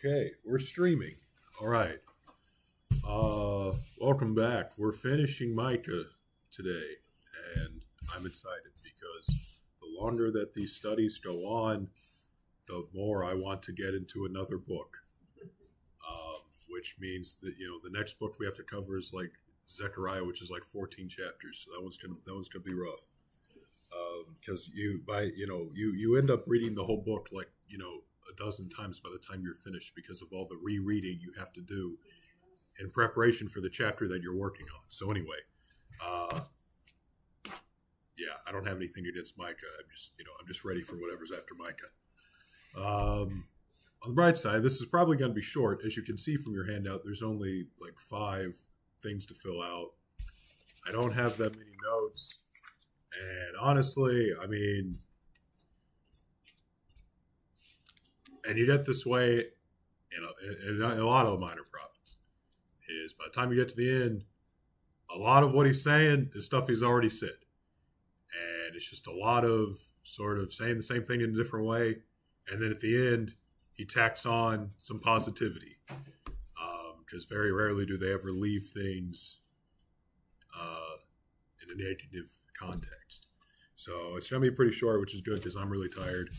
Okay, we're streaming. All right. Welcome back. We're finishing Micah today, and I'm excited because the longer that these studies go on, the more I want to get into another book. Which means that the next book we have to cover is like Zechariah, which is like 14 chapters. So that one's gonna be rough. Because you end up reading the whole book like a dozen times by the time you're finished because of all the rereading you have to do in preparation for the chapter that you're working on. So anyway, uh, yeah, I don't have anything against Micah. I'm just ready for whatever's after Micah. On the bright side, this is probably going to be short. As you can see from your handout, there's only like 5 things to fill out. I don't have that many notes. And honestly, and you get this way in a lot of the minor prophets, is by the time you get to the end, a lot of what he's saying is stuff he's already said. And it's just a lot of sort of saying the same thing in a different way. And then at the end, he tacks on some positivity. Because very rarely do they ever leave things in a negative context. So it's going to be pretty short, which is good because I'm really tired.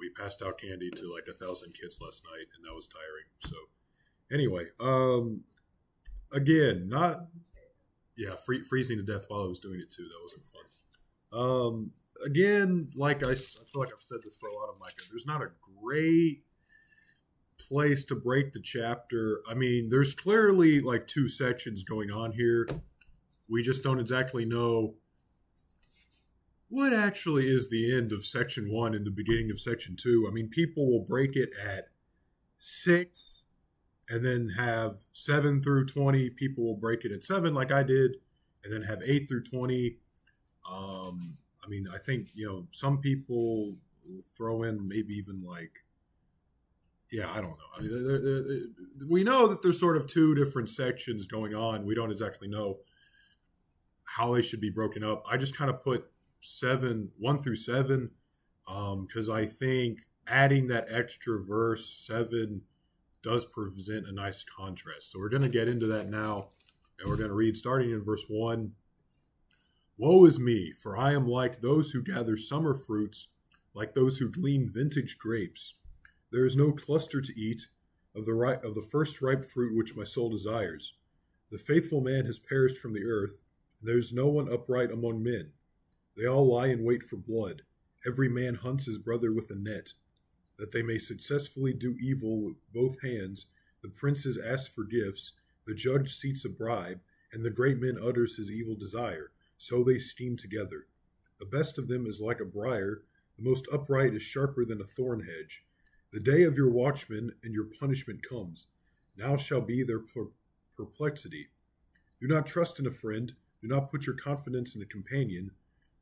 We passed out candy to like 1,000 kids last night, and that was tiring. So anyway, again, freezing to death while I was doing it too. That wasn't fun. Again, I feel like I've said this for a lot of Micah. There's not a great place to break the chapter. There's clearly like 2 sections going on here. We just don't exactly know what actually is the end of section 1 and the beginning of section 2. People will break it at 6 and then have 7 through 20. People will break it at 7 like I did and then have 8 through 20. I think, some people will throw in maybe even I don't know. We know that there's sort of 2 different sections going on. We don't exactly know how they should be broken up. I just kind of put 1 through 7, because I think adding that extra verse 7 does present a nice contrast. So we're going to get into that now, and we're going to read starting in verse 1. Woe is me, for I am like those who gather summer fruits, like those who glean vintage grapes. There is no cluster to eat of the first ripe fruit which my soul desires. The faithful man has perished from the earth, and there is no one upright among men. They all lie in wait for blood. Every man hunts his brother with a net, that they may successfully do evil with both hands. The princes ask for gifts, the judge seeks a bribe, and the great man utters his evil desire. So they scheme together. The best of them is like a briar, the most upright is sharper than a thorn hedge. The day of your watchmen and your punishment comes. Now shall be their perplexity. Do not trust in a friend. Do not put your confidence in a companion.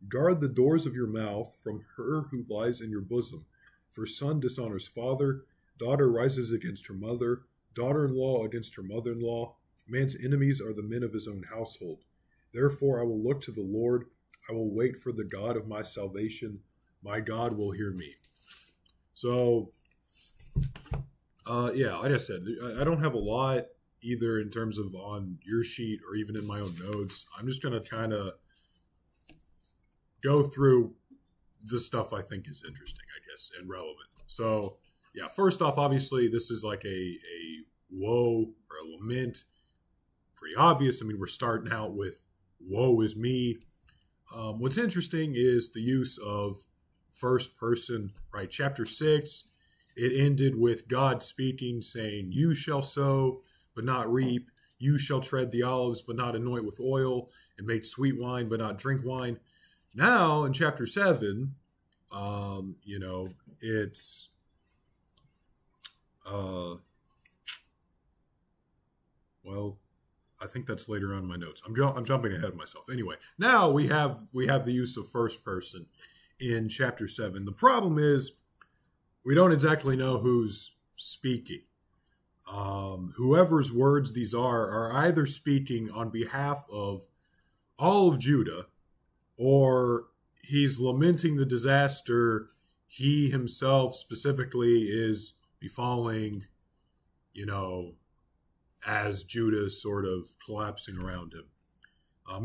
Guard the doors of your mouth from her who lies in your bosom. For son dishonors father, daughter rises against her mother, daughter-in-law against her mother-in-law. Man's enemies are the men of his own household. Therefore I will look to the Lord. I will wait for the God of my salvation. My God will hear me. So, like I said, I don't have a lot either in terms of on your sheet or even in my own notes. I'm just going to kind of go through the stuff I think is interesting, I guess, and relevant. So, first off, obviously, this is like a woe or a lament. Pretty obvious. We're starting out with woe is me. What's interesting is the use of first person, right? Chapter 6, it ended with God speaking, saying, you shall sow, but not reap. You shall tread the olives, but not anoint with oil, and make sweet wine, but not drink wine. Now, in chapter 7, it's I think that's later on in my notes. I'm jumping ahead of myself. Anyway, now we have the use of first person in chapter 7. The problem is we don't exactly know who's speaking. Whoever's words these are either speaking on behalf of all of Judah, or he's lamenting the disaster he himself specifically is befalling, as Judah is sort of collapsing around him.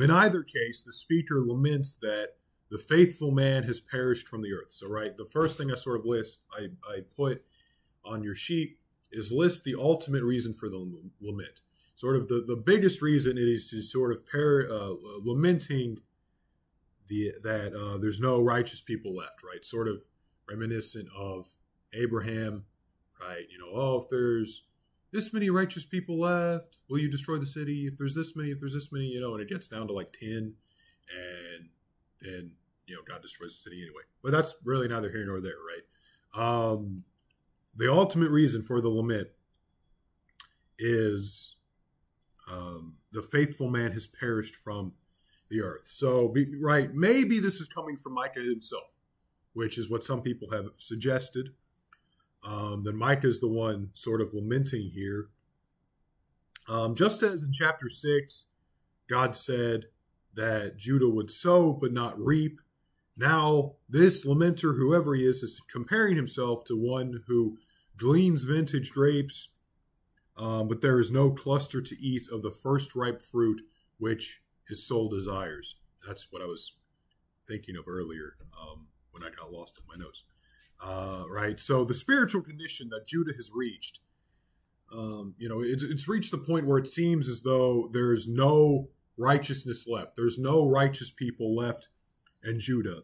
In either case, the speaker laments that the faithful man has perished from the earth. So, right, the first thing I sort of I put on your sheet is list the ultimate reason for the lament. Sort of the biggest reason is sort of lamenting that there's no righteous people left, right? Sort of reminiscent of Abraham, right? If there's this many righteous people left, will you destroy the city? If there's this many, and it gets down to like 10, and then, God destroys the city anyway. But that's really neither here nor there, right? The ultimate reason for the lament is the faithful man has perished from the earth. So, right, maybe this is coming from Micah himself, which is what some people have suggested. Then Micah is the one sort of lamenting here. Just as in chapter 6, God said that Judah would sow but not reap. Now, this lamenter, whoever he is comparing himself to one who gleans vintage grapes, but there is no cluster to eat of the first ripe fruit which his soul desires. That's what I was thinking of earlier when I got lost in my notes. Right, so the spiritual condition that Judah has reached, it's reached the point where it seems as though there's no righteousness left. There's no righteous people left in Judah.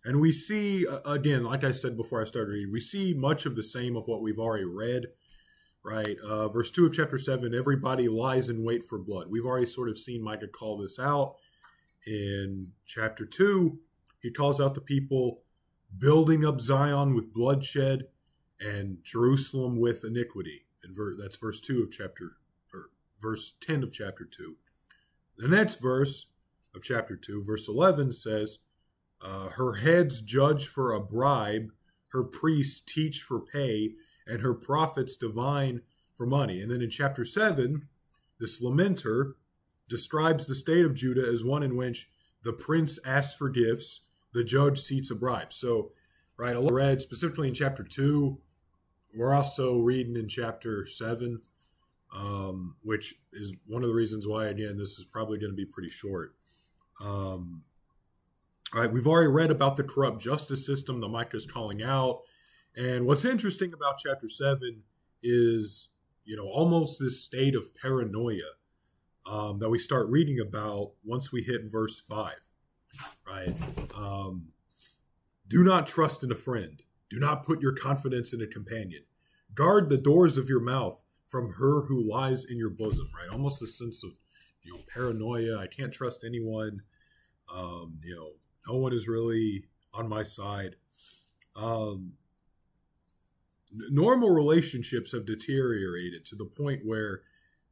And we see, again, like I said before I started reading, we see much of the same of what we've already read, right? Verse 2 of chapter 7, everybody lies in wait for blood. We've already sort of seen Micah call this out. In chapter 2, he calls out the people building up Zion with bloodshed and Jerusalem with iniquity. And that's verse 10 of chapter 2. The next verse of chapter 2, verse 11 says, her heads judge for a bribe, her priests teach for pay, and her prophets divine for money. And then in chapter 7, this lamenter describes the state of Judah as one in which the prince asks for gifts, the judge seats a bribe. So, right, I read specifically in chapter 2. We're also reading in chapter 7, which is one of the reasons why, again, this is probably going to be pretty short. All right, we've already read about the corrupt justice system that Micah's calling out. And what's interesting about chapter 7 is, almost this state of paranoia that we start reading about once we hit verse 5. Right? Do not trust in a friend. Do not put your confidence in a companion. Guard the doors of your mouth from her who lies in your bosom. Right? Almost a sense of, paranoia. I can't trust anyone. No one is really on my side. Normal relationships have deteriorated to the point where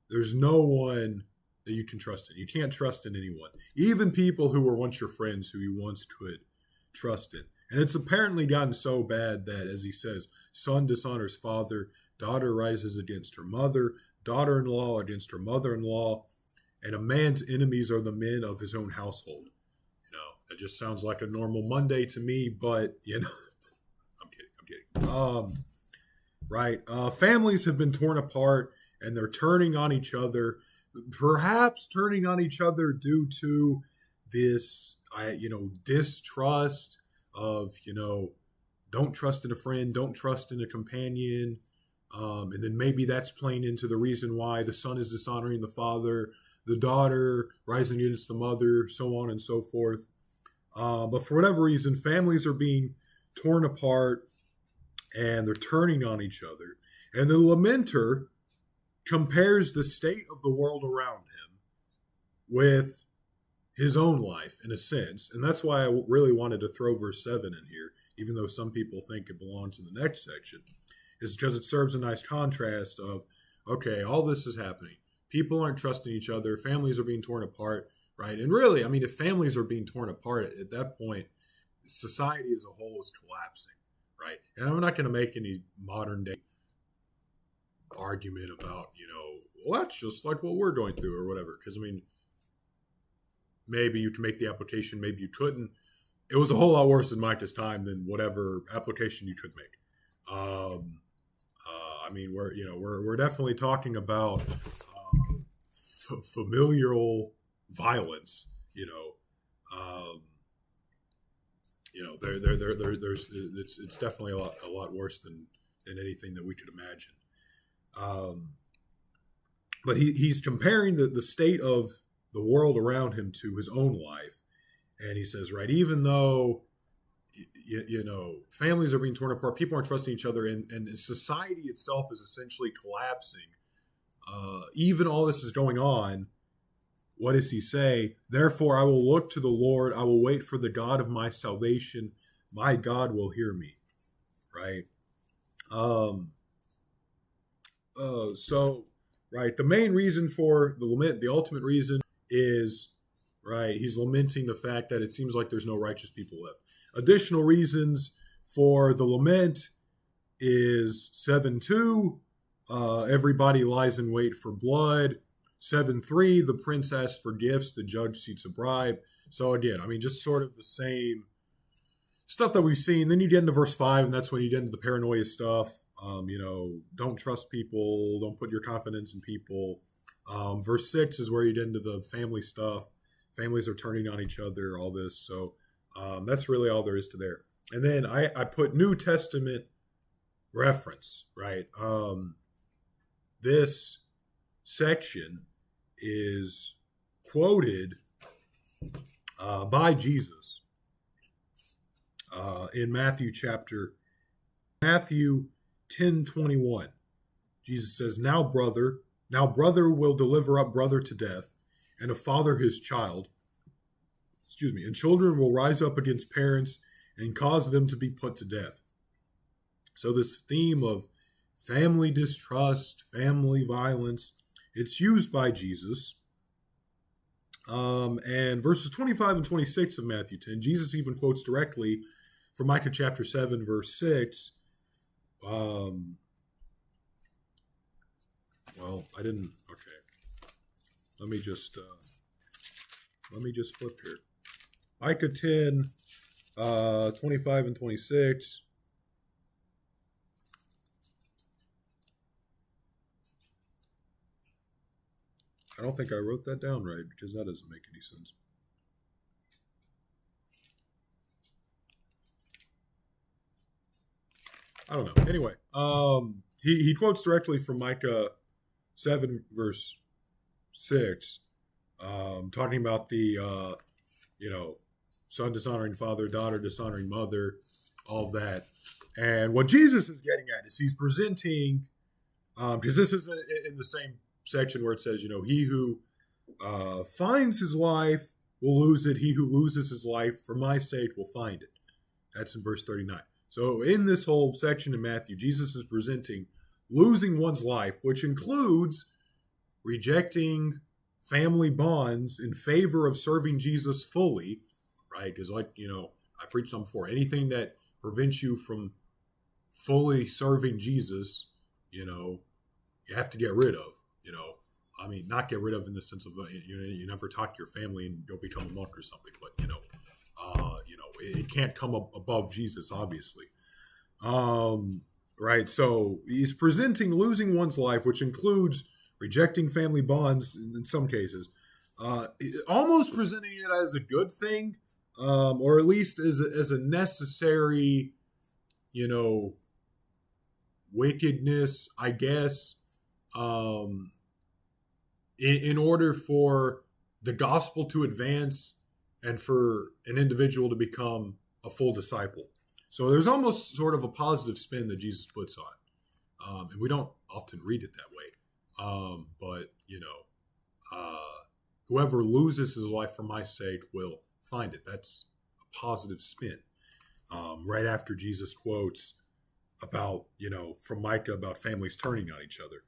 there's no one that you can trust in. You can't trust in anyone. Even people who were once your friends, who you once could trust in. And it's apparently gotten so bad that, as he says, son dishonors father, daughter rises against her mother, daughter-in-law against her mother-in-law, and a man's enemies are the men of his own household. It just sounds like a normal Monday to me, but, I'm kidding. Right. Families have been torn apart, and they're turning on each other, perhaps turning on each other due to this, distrust of, don't trust in a friend, don't trust in a companion. And then maybe that's playing into the reason why the son is dishonoring the father, the daughter rising against the mother, so on and so forth. But for whatever reason, families are being torn apart and they're turning on each other. And the lamenter compares the state of the world around him with his own life, in a sense. And that's why I really wanted to throw verse 7 in here, even though some people think it belongs in the next section, is because it serves a nice contrast of, okay, all this is happening. People aren't trusting each other. Families are being torn apart. Right. And really, if families are being torn apart at that point, society as a whole is collapsing. Right. And I'm not going to make any modern day argument about, well, that's just like what we're going through or whatever. Because, maybe you can make the application, maybe you couldn't. It was a whole lot worse in Micah's time than whatever application you could make. I mean, we're definitely talking about familial violence. There's it's definitely a lot worse than anything that we could imagine. But he's comparing the state of the world around him to his own life, and he says, right, even though families are being torn apart, people aren't trusting each other, and society itself is essentially collapsing. Even all this is going on. What does he say? Therefore, I will look to the Lord. I will wait for the God of my salvation. My God will hear me. Right. So, right. The main reason for the lament, the ultimate reason is, right, he's lamenting the fact that it seems like there's no righteous people left. Additional reasons for the lament is 7:2. Everybody lies in wait for blood. 7:3, the prince asks for gifts, the judge seeks a bribe. So again, I mean, just sort of the same stuff that we've seen. Then you get into verse 5, and that's when you get into the paranoia stuff. Don't trust people, don't put your confidence in people. Verse 6 is where you get into the family stuff. Families are turning on each other, all this. So that's really all there is to there. And then I put New Testament reference, right? This section is quoted by Jesus in Matthew 10:21. Jesus says, now brother will deliver up brother to death, and a father his child, and children will rise up against parents and cause them to be put to death. So this theme of family distrust, family violence, it's used by Jesus. And verses 25 and 26 of Matthew 10, Jesus even quotes directly from Micah chapter 7, verse 6. Okay. Let me just flip here. Micah 10, 25 and 26. I don't think I wrote that down right, because that doesn't make any sense. I don't know. Anyway, he quotes directly from Micah 7, verse 6, talking about the, son dishonoring father, daughter dishonoring mother, all of that. And what Jesus is getting at is he's presenting, because this is in the same section where it says, he who finds his life will lose it. He who loses his life for my sake will find it. That's in verse 39. So in this whole section in Matthew, Jesus is presenting losing one's life, which includes rejecting family bonds in favor of serving Jesus fully, right? Because I preached on before, anything that prevents you from fully serving Jesus, you have to get rid of. Not get rid of in the sense of you never talk to your family and go become a monk or something, but it can't come up above Jesus, obviously. Right. So he's presenting losing one's life, which includes rejecting family bonds in some cases, almost presenting it as a good thing, or at least as a necessary, wickedness, I guess. In order for the gospel to advance and for an individual to become a full disciple. So there's almost sort of a positive spin that Jesus puts on. And we don't often read it that way. But whoever loses his life for my sake will find it. That's a positive spin. Right after Jesus quotes about, from Micah about families turning on each other.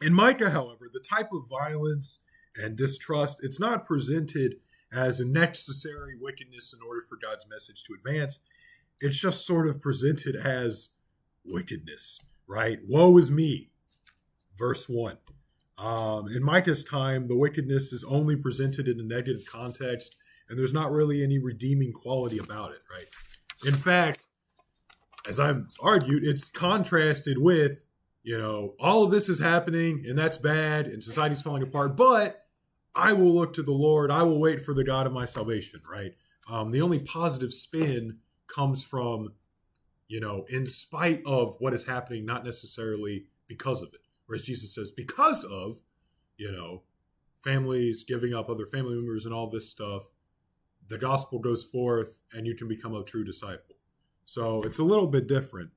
In Micah, however, the type of violence and distrust, it's not presented as a necessary wickedness in order for God's message to advance. It's just sort of presented as wickedness, right? Woe is me, verse 1. In Micah's time, the wickedness is only presented in a negative context, and there's not really any redeeming quality about it, right? In fact, as I've argued, it's contrasted with, all of this is happening and that's bad and society's falling apart, but I will look to the Lord. I will wait for the God of my salvation, right? The only positive spin comes from, in spite of what is happening, not necessarily because of it. Whereas Jesus says, because of, families giving up other family members and all this stuff, the gospel goes forth and you can become a true disciple. So it's a little bit different.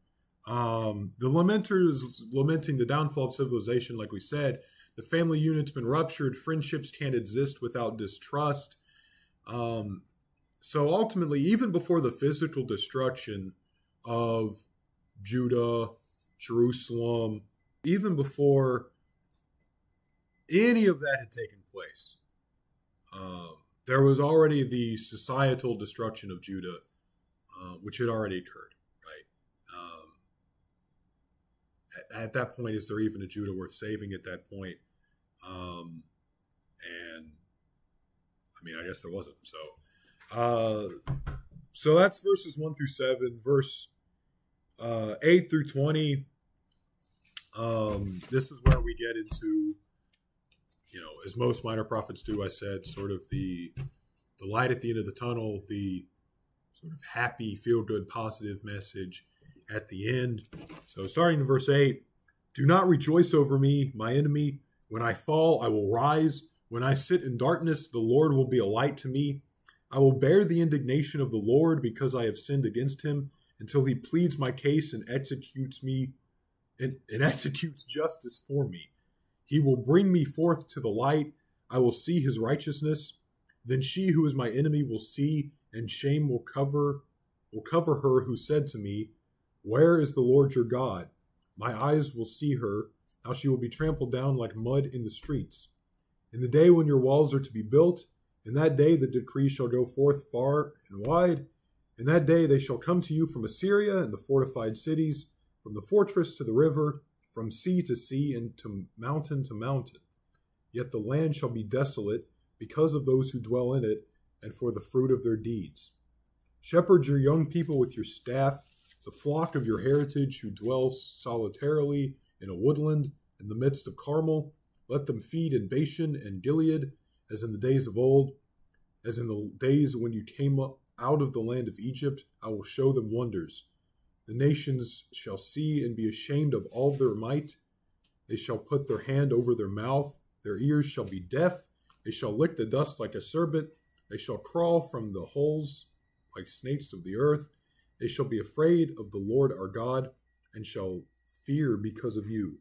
The lamenter is lamenting the downfall of civilization, like we said. The family unit's been ruptured. Friendships can't exist without distrust. So ultimately, even before the physical destruction of Judah, Jerusalem, even before any of that had taken place, there was already the societal destruction of Judah, which had already occurred, right? At that point, is there even a Judah worth saving at that point? And I mean, I guess there wasn't. So that's verses 1 through 7. Verse 8 through 20. This is where we get into, as most minor prophets do, I said, sort of the light at the end of the tunnel, the sort of happy, feel-good, positive message at the end. So starting in verse 8, do not rejoice over me, my enemy. When I fall, I will rise. When I sit in darkness, the Lord will be a light to me. I will bear the indignation of the Lord because I have sinned against him, until he pleads my case and executes justice for me. He will bring me forth to the light. I will see his righteousness. Then she who is my enemy will see, and shame will cover her who said to me, where is the Lord your God? My eyes will see her, how she will be trampled down like mud in the streets. In the day when your walls are to be built, in that day the decree shall go forth far and wide. In that day they shall come to you from Assyria and the fortified cities, from the fortress to the river, from sea to sea, and to mountain to mountain. Yet the land shall be desolate because of those who dwell in it, and for the fruit of their deeds. Shepherd your young people with your staff, the flock of your heritage who dwell solitarily in a woodland in the midst of Carmel. Let them feed in Bashan and Gilead, as in the days of old, as in the days when you came up out of the land of Egypt. I will show them wonders. The nations shall see and be ashamed of all their might. They shall put their hand over their mouth. Their ears shall be deaf. They shall lick the dust like a serpent. They shall crawl from the holes like snakes of the earth. They shall be afraid of the Lord our God, and shall fear because of you.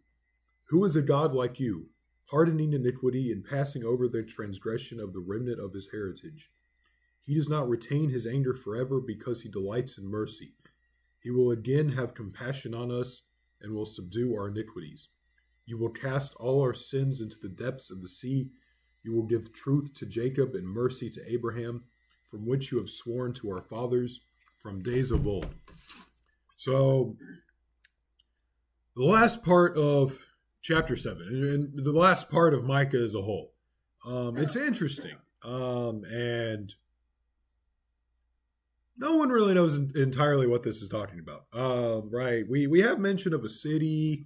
Who is a God like you, pardoning iniquity and passing over the transgression of the remnant of his heritage? He does not retain his anger forever, because he delights in mercy. He will again have compassion on us and will subdue our iniquities. You will cast all our sins into the depths of the sea. You will give truth to Jacob and mercy to Abraham, from which you have sworn to our fathers from days of old. So, the last part of chapter 7, and the last part of Micah as a whole, it's interesting. And no one really knows entirely what this is talking about. Right. We have mention of a city,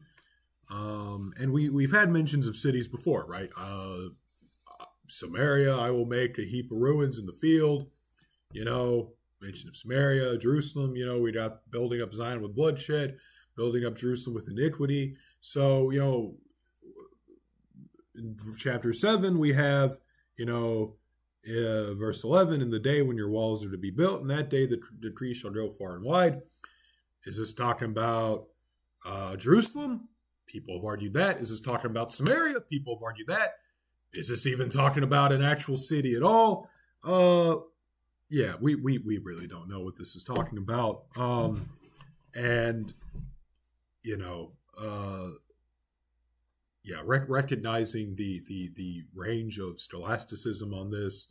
and we've had mentions of cities before, right? Samaria, I will make a heap of ruins in the field. Mention of Samaria, Jerusalem, we got building up Zion with bloodshed, building up Jerusalem with iniquity. So, in chapter 7, we have, verse 11, in the day when your walls are to be built, in that day the decree shall go far and wide. Is this talking about Jerusalem? People have argued that. Is this talking about Samaria? People have argued that. Is this even talking about an actual city at all? Yeah, we really don't know what this is talking about. Recognizing the range of scholasticism on this,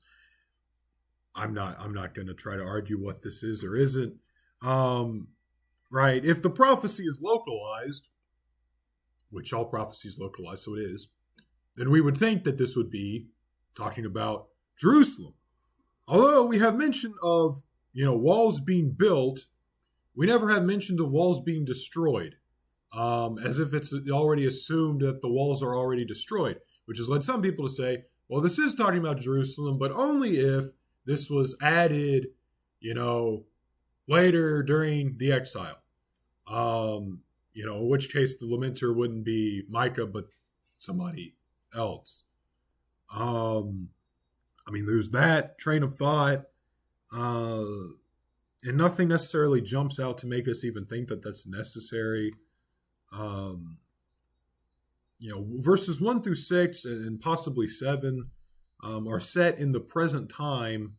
I'm not going to try to argue what this is or isn't. Right? If the prophecy is localized, which all prophecy is localized, so it is, then we would think that this would be talking about Jerusalem. Although we have mention of, walls being built we never have mentioned of walls being destroyed, as if it's already assumed that the walls are already destroyed, which has led some people to say, well, this is talking about Jerusalem, but only if this was added, later during the exile. In which case the lamenter wouldn't be Micah, but somebody else. There's that train of thought, and nothing necessarily jumps out to make us even think that that's necessary. Verses 1 through 6 and possibly 7 are set in the present time,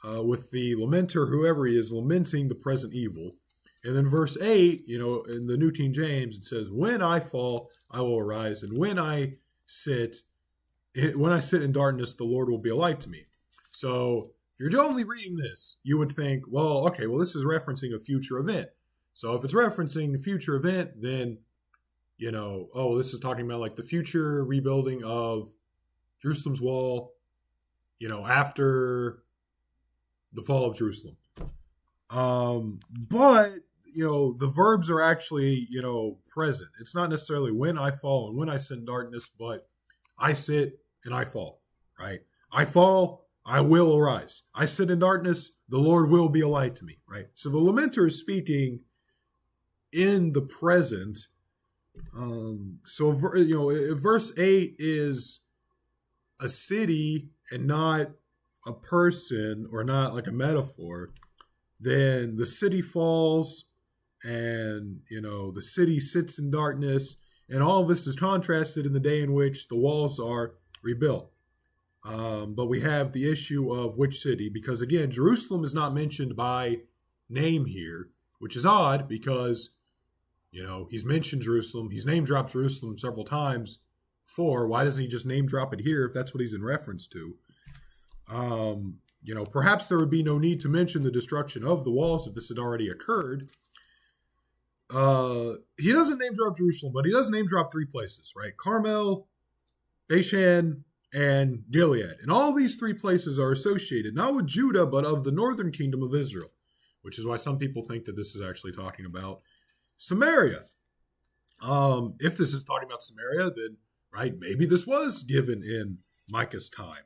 with the lamenter, whoever he is, lamenting the present evil. And then verse 8, in the New King James, it says, when I fall, I will arise, and when I sit in darkness, the Lord will be a light to me. So if you're only reading this, you would think, this is referencing a future event. So if it's referencing a future event, then, this is talking about like the future rebuilding of Jerusalem's wall, after the fall of Jerusalem. But the verbs are actually, present. It's not necessarily when I fall and when I sit in darkness, but I sit and I fall, right? I fall, I will arise. I sit in darkness, the Lord will be a light to me, right? So the lamenter is speaking in the present. If verse 8 is a city and not a person, or not like a metaphor, then the city falls and, the city sits in darkness, and all of this is contrasted in the day in which the walls are rebuilt. But we have the issue of which city, because again, Jerusalem is not mentioned by name here, which is odd because, he's mentioned Jerusalem. He's name dropped Jerusalem several times before. Why doesn't he just name drop it here if that's what he's in reference to? Perhaps there would be no need to mention the destruction of the walls if this had already occurred. He doesn't name drop Jerusalem, but he does name drop 3 places, right? Carmel, Bashan, and Gilead. And all these 3 places are associated, not with Judah, but of the northern kingdom of Israel, which is why some people think that this is actually talking about Samaria. If this is talking about Samaria, then, right, maybe this was given in Micah's time.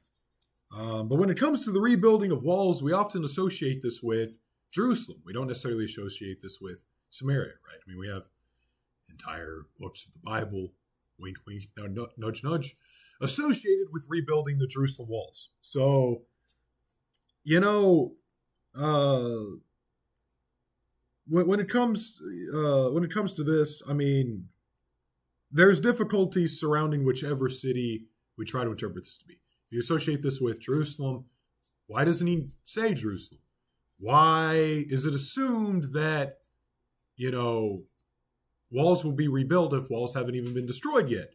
But when it comes to the rebuilding of walls, we often associate this with Jerusalem. We don't necessarily associate this with Samaria, right? We have entire books of the Bible, wink, wink, nudge, nudge, associated with rebuilding the Jerusalem walls. So, when it comes to this, there's difficulties surrounding whichever city we try to interpret this to be. If you associate this with Jerusalem, why doesn't he say Jerusalem? Why is it assumed that, walls will be rebuilt if walls haven't even been destroyed yet?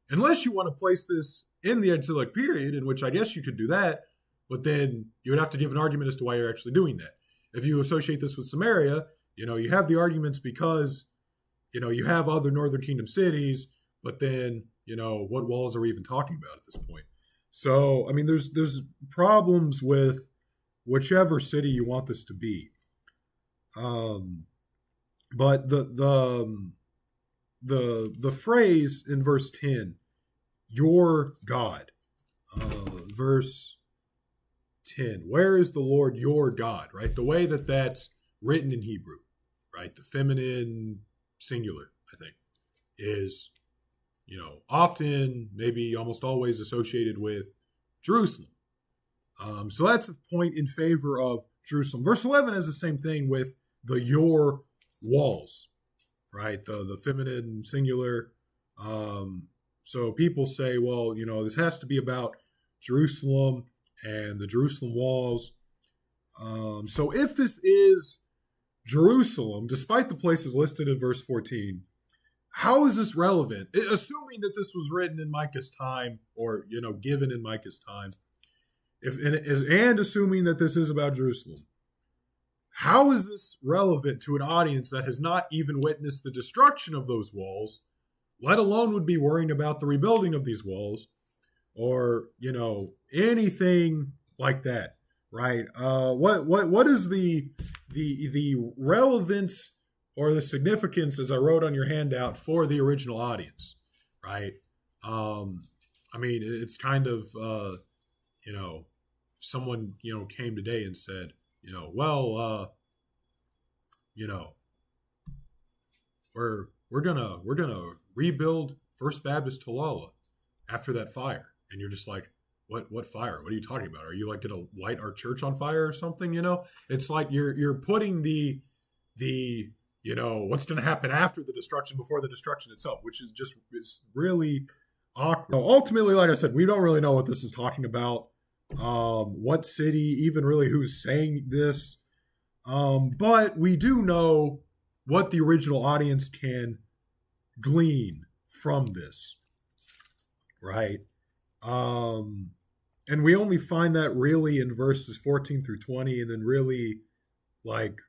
Unless you want to place this in the exilic period, in which I guess you could do that, but then you would have to give an argument as to why you're actually doing that. If you associate this with Samaria, you have the arguments because, you have other northern kingdom cities, but then, what walls are we even talking about at this point? So, there's problems with whichever city you want this to be. But the phrase in verse 10, your God, verse 10, where is the Lord your God, right? The way that that's written in Hebrew, right? The feminine singular, I think, is, often, maybe almost always associated with Jerusalem. So that's a point in favor of Jerusalem. Verse 11 is the same thing with the your walls, right? The feminine singular. So people say, well, this has to be about Jerusalem and the Jerusalem walls. So if this is Jerusalem, despite the places listed in verse 14, how is this relevant? Assuming that this was written in Micah's time, or given in Micah's time, and assuming that this is about Jerusalem, how is this relevant to an audience that has not even witnessed the destruction of those walls, let alone would be worrying about the rebuilding of these walls, or anything like that, right? What is the the relevance or the significance, as I wrote on your handout, for the original audience, right? I mean, it's kind of someone came today and said, well, we're gonna rebuild First Baptist Talala after that fire, and you're just like, what fire? What are you talking about? Are you like gonna light our church on fire or something? It's like you're putting the what's gonna happen after the destruction before the destruction itself, which is really awkward. Ultimately, like I said, we don't really know what this is talking about. What city, even really who's saying this. But we do know what the original audience can glean from this, right? And we only find that really in verses 14 through 20, and then really like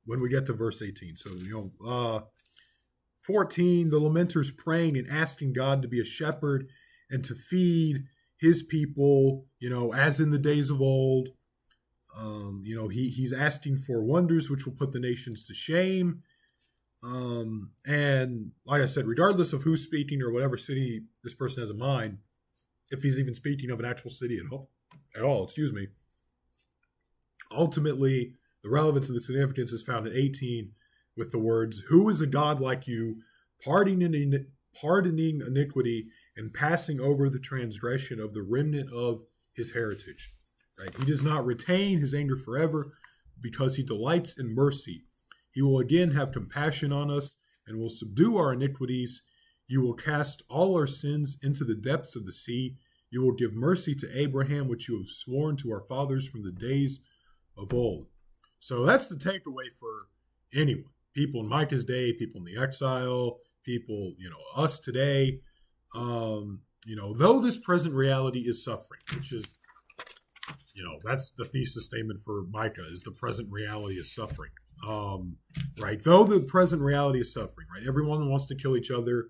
when we get to verse 18. So, 14, the lamenters praying and asking God to be a shepherd and to feed his people, as in the days of old. He's asking for wonders which will put the nations to shame. And like I said, regardless of who's speaking or whatever city this person has in mind, if he's even speaking of an actual city at all, ultimately, the relevance and the significance is found in 18 with the words, "Who is a God like you, pardoning iniquity and passing over the transgression of the remnant of his heritage." Right? He does not retain his anger forever because he delights in mercy. He will again have compassion on us and will subdue our iniquities. You will cast all our sins into the depths of the sea. You will give mercy to Abraham, which you have sworn to our fathers from the days of old. So that's the takeaway for anyone. People in Micah's day, people in the exile, people, us today. Though this present reality is suffering, which is, that's the thesis statement for Micah, is the present reality is suffering. Right? Though the present reality is suffering, right? Everyone wants to kill each other.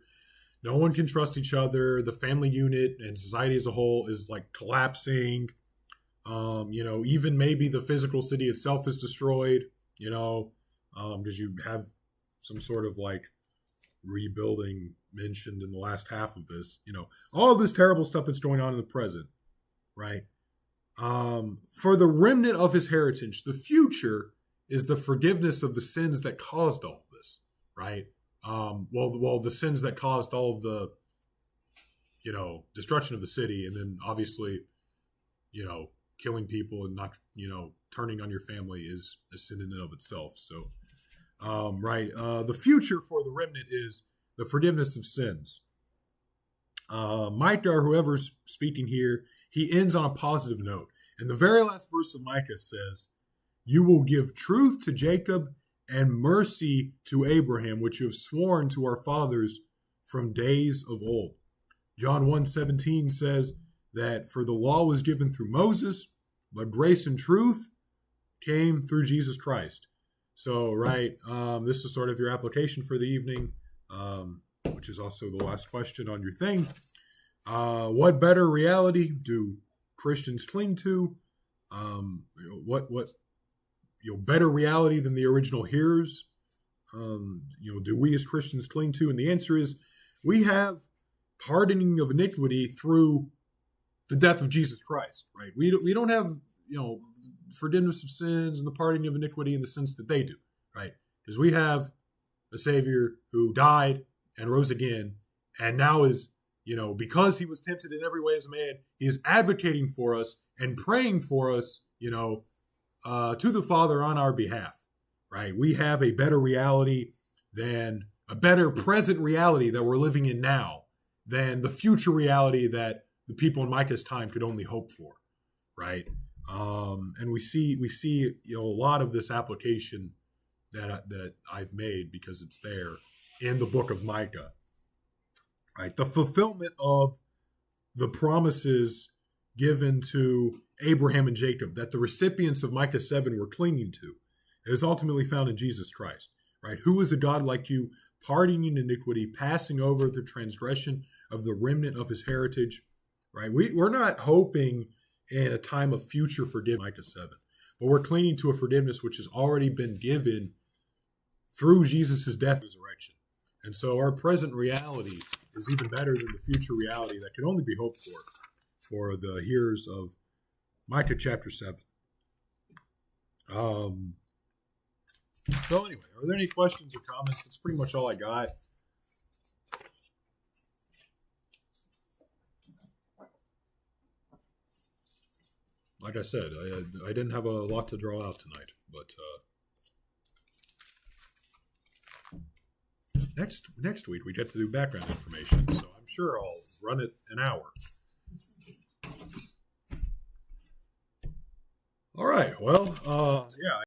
No one can trust each other. The family unit and society as a whole is like collapsing. Even maybe the physical city itself is destroyed, because you have some sort of like rebuilding mentioned in the last half of this, all of this terrible stuff that's going on in the present, right? For the remnant of his heritage, the future is the forgiveness of the sins that caused all of this, right? The sins that caused all of the, destruction of the city, and then obviously, killing people and not, turning on your family is a sin in and of itself. So, the future for the remnant is the forgiveness of sins. Micah, or whoever's speaking here, he ends on a positive note. And the very last verse of Micah says, "You will give truth to Jacob and mercy to Abraham, which you have sworn to our fathers from days of old." John 1:17 says that for the law was given through Moses, but grace and truth came through Jesus Christ. So, this is sort of your application for the evening, which is also the last question on your thing. What better reality do Christians cling to? What better reality than the original hearers? Do we as Christians cling to? And the answer is, we have pardoning of iniquity through the death of Jesus Christ, right? We don't have, forgiveness of sins and the pardoning of iniquity in the sense that they do, right? Because we have a Savior who died and rose again, and now is, because he was tempted in every way as a man, he is advocating for us and praying for us, to the Father on our behalf, right? We have a better reality than a better present reality that we're living in now than the future reality that the people in Micah's time could only hope for, right? And we see a lot of this application that I've made because it's there in the book of Micah, right? The fulfillment of the promises given to Abraham and Jacob that the recipients of Micah 7 were clinging to is ultimately found in Jesus Christ, right? Who is a God like you, pardoning iniquity, passing over the transgression of the remnant of his heritage, right? We're not hoping in a time of future forgiveness, Micah 7. but we're clinging to a forgiveness which has already been given through Jesus' death and resurrection. And so our present reality is even better than the future reality that can only be hoped for the hearers of Micah chapter 7. So anyway, are there any questions or comments? That's pretty much all I got. Like I said, I didn't have a lot to draw out tonight, but next week we get to do background information, so I'm sure I'll run it an hour. All right, well, yeah.